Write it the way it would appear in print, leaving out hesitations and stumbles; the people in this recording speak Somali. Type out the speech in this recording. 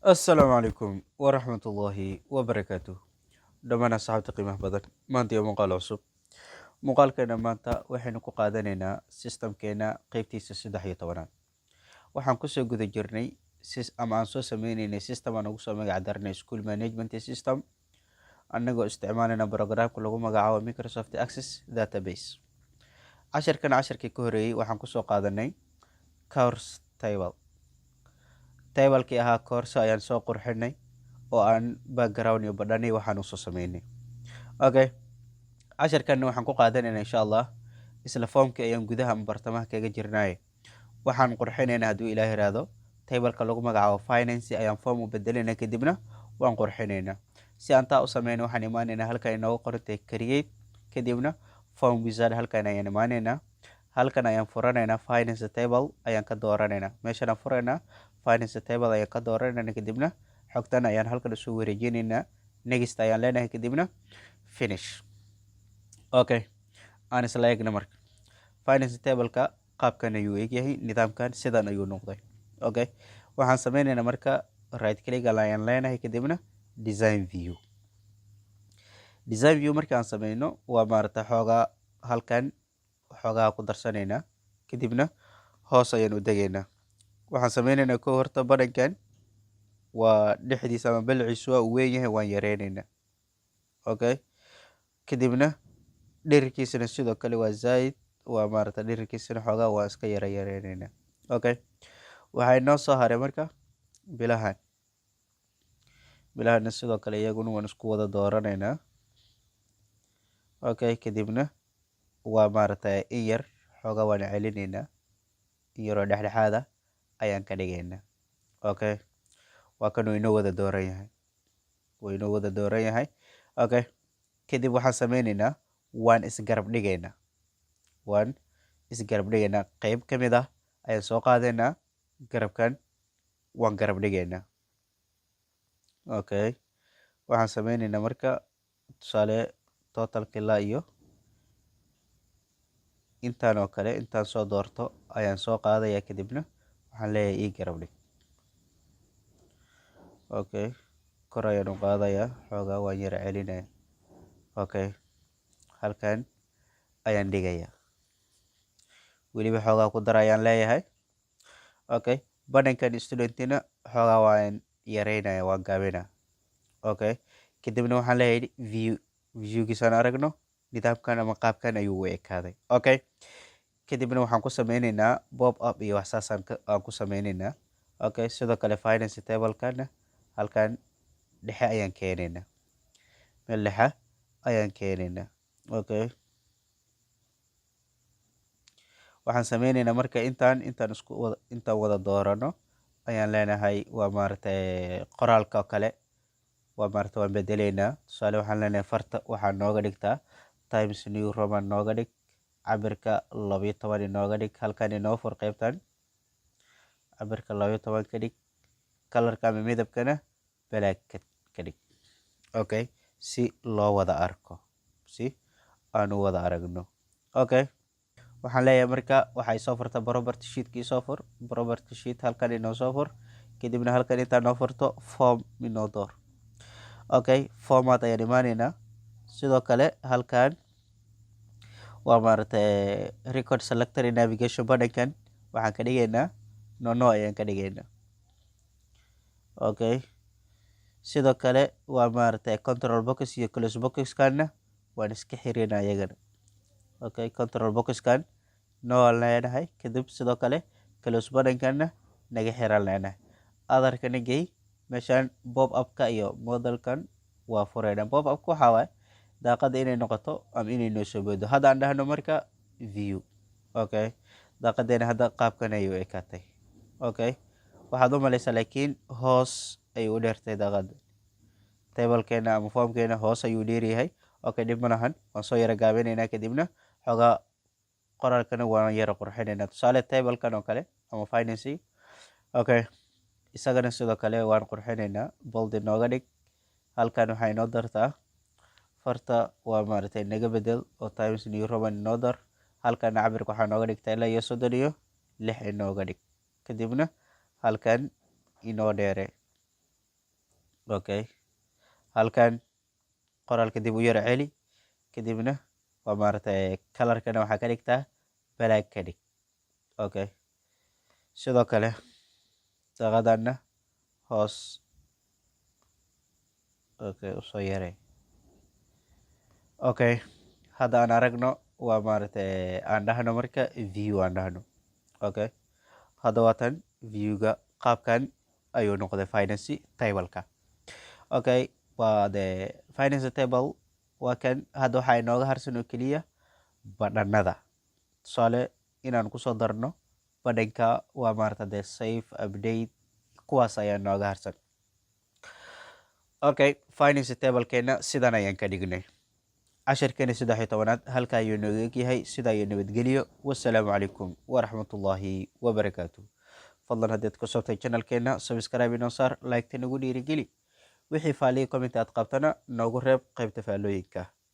السلام عليكم ورحمة الله وبركاته. dhammaan asxaabta qiimaha badan maanta iyo muuqaal cusub. Muuqaalkeena maanta waxaynu ku qaadanaynaa systemkeena qeybtiisa 13. Waxaan kusoo guda jirnay ama aan soo sameynaynay system aan ugu soo magac darnay school management system annagoo isticmaalayna programka lagu magacaabo Microsoft Access Database. Casharkii ka horeeyay waxaan kusoo qaadanay course tablekii ahaa course ayaan soo qurxinay oo aan background iyo badhani waxaan usoo sameynay. Okay, casharkan waxaan ku qaadanaynaa insha Allah isla foomka ayaan gudaha ama bartamaha kaga jirnaaye waxaan qurxinaynaa hadduu ilaahay yiraahdo tableka lagu magacaabo finance ayaan foom u bedelaynaa kadibna waan qurxinaynaa. Si aan taa u sameyno waxaan imaanaynaa halkan inoogu qorantay create kadibna form wizard halkan ayaan imaanaynaa. Halkan ayaan furanaynaa finance table ayaan ka dooranaynaa. Meeshaan aan furaynaa finance table ayaan ka dooranaynaa kadibna xogtan ayaan halkan usoo wareejinaynaa. Next ayaan leenahay kadibna finish. Okay, aan isla eegna marka finance tableka qaabkan ayuu egyahay, nidaamkan sidan ayuu noqday. Okay, waxaan sameynaynaa marka right click ayaan leenahay kadibna design view markaan sameyno waa maarata xoogaa halkan xoogaa ku darsanaynaa kadibna hoos ayaan u degaynaa. Waxaan sameynaynaa ko horta badhankan waa dhexdiisa ama balciisu waa u weyn yahay waan yareynaynaa. Okay, kadibna dhererkiisana sidoo kale waa zaid waa maarata dhererkiisana xoogaa waa iska yareynaynaa. Okay, waxay noo soo haray marka bilahana sidoo kale iyaguna waan isku wada dooranaynaa. Okay, kadibna waa maarata in yar xoogaa waan celinaynaa, in yaroo dhexdhexaada ayaan ka dhigaynaa. Okay, waa kan inoo wada dooran yahay. Okay, kadib waxaan sameynaynaa waan isgarab dhigaynaa. Qayb ka mid ah ayaan soo qaadaynaa, garabkan waan garab dhigaynaa. Okay, waxaan sameynaynaa marka tusaale totalka ilaa iyo intaan oo kale intaan soo doorto ayaan soo qaadaya kadibna waxaan leeyahay ii garab dhig. Okay, kor ayaan u qaadayaa xoogaa waan yara celinaya. Okay, halkan ayaan dhigayaa, weliba xoogaa ku dar ayaan leeyahay. Okay, badhankan studentina xoogaa waan yareynaya, waan gaabinaa. Okay, kadibna waxaan leeyahay viewgiisaan aragno nidaamkan ama qaabkan ayuu u ekaaday. Okay, kadibna waxaan ku sameynaynaa pop up iyo wax aan ku sameynaynaa. Okay, sidoo kale finance tablekana halkan dhexe ayaan keenaynaa, meel dhexe ayaan keenaynaa. Okay, waxaan sameynaynaa marka intaan wada doorano ayaan leenahay waa maarata qoraalka kale waa maarata waan bedelaynaa. Tusaale waxaan leenahay farta waxaan nooga dhigtaa Times New Roman nooga dhig, cabirka 12 inooga dhig, halkan inoo fur qaybtan cabirka 12 ka dhig, kalarka ama midabkana black ka dhig. Okay, si loo wada arko, si aan u wada aragno. Okay, waxaan leeyahay marka waxay soo furta property sheetkii soo fur, property sheet halkan inoo soo fur kadibna halkan intaan noo furto form inoo door. Okay, format ayaan imaanaynaa. Sidoo kale halkan waa maarata record selector navigation badhankan waxaan ka dhigaynaa no ayaan ka dhigaynaa. Okay, sidoo kale waa maarata control box iyo close boxkana waan iska xirinaa iyagana. Okay, control boxkan no aan leenahay kadib sidoo kale close badhankana naga xiran leenahay. Otherkana gey meeshaan pop upka iyo modelkan waa furaynaa. Pop upka waxaa waaye daaqada inay noqoto ama inay noo soo boodo. Hadda aan dhahno marka view. Okay, daaqadeena hadda qaabkan ayuu ekaatay. Okay, waxaad u malaysaa laakiin hoos ayuu u dheertay daaqada. Tablekeena ama formkeena hoos ayuu dheeryahay. Okay, dhib ma lahan, waan soo yara gaabinaynaa kadibna xoogaa qoraalkana waan yara qurxinaynaa. Tusaale tablekan oo kale ama finance. Okay, isagana sidoo kale waan qurxinaynaa, bold inooga dhig. Halkan waxay noo dartaa farta waa maarata naga bedel oo Times New Roman inoo dar. Halkan cabirka waxaa nooga dhigtaa ilaa iyo 36 inooga dhig kadibna halkan inoo dheere. okay halkan qoraalka dib u yara celi kadibna waa maaragtay kalarkana waxaa ka dhigtaa black ka dhig okay sidoo kale daaqadanna hoos okay usoo yarey okay hadda aan aragno waa maaragtay aan dhahno marka view aan dhahno okay hadda waatan viewga qaabkan ayuu noqday finance tableka okay waa de finance table waa kan hadda waxaa inooga harsan oo keliya badhanada tusaale inaan kusoo darno badhanka waa maaragta de safe update kuwaas ayaa inooga harsan okay finance tablekeena sidan ayaan ka dhignay cashirkeena 13aad halka ayuu nooga egyahay sida ayuu nabadgeliyo wassalaamu calaykum waraxmatullaahi wabarakaatu fadlan haddaad ku sobtay channelkeena subscribe inoo saar like-ta nagu dhiirigeli wixii faaliya comment aad qabtana noogu reeb qaybta faalooyinka